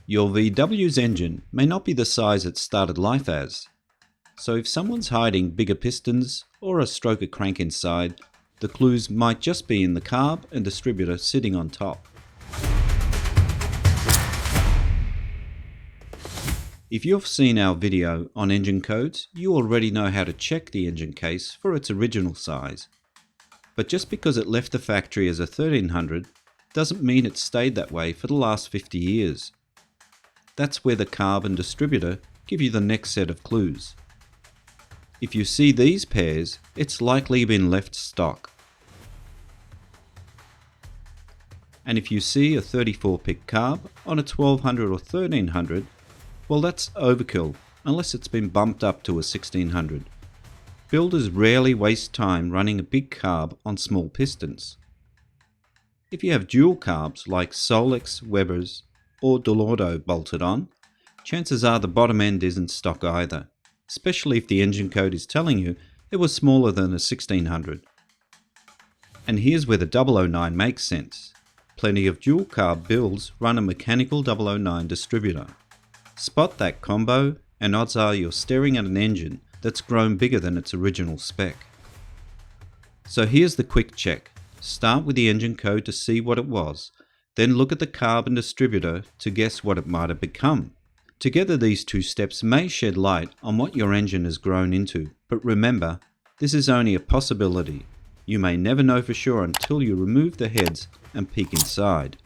Your VW's engine may not be the size it started life as, so if someone's hiding bigger pistons or a stroker crank inside, the clues might just be in the carb and distributor sitting on top. If you've seen our video on engine codes, you already know how to check the engine case for its original size. But just because it left the factory as a 1300 doesn't mean it stayed that way for the last 50 years. That's where the carb and distributor give you the next set of clues. If you see these pairs, it's likely been left stock. And if you see a 34 pick carb on a 1200 or 1300, well, that's overkill unless it's been bumped up to a 1600. Builders rarely waste time running a big carb on small pistons. If you have dual carbs like Solex, Weber's or Dual-carb bolted on, chances are the bottom end isn't stock either, especially if the engine code is telling you it was smaller than a 1600. And here's where the 009 makes sense. Plenty of dual carb builds run a mechanical 009 distributor. Spot that combo and odds are you're staring at an engine that's grown bigger than its original spec. So here's the quick check. Start with the engine code to see what it was, then look at the carb and distributor to guess what it might have become. Together these two steps may shed light on what your engine has grown into, but remember, this is only a possibility. You may never know for sure until you remove the heads and peek inside.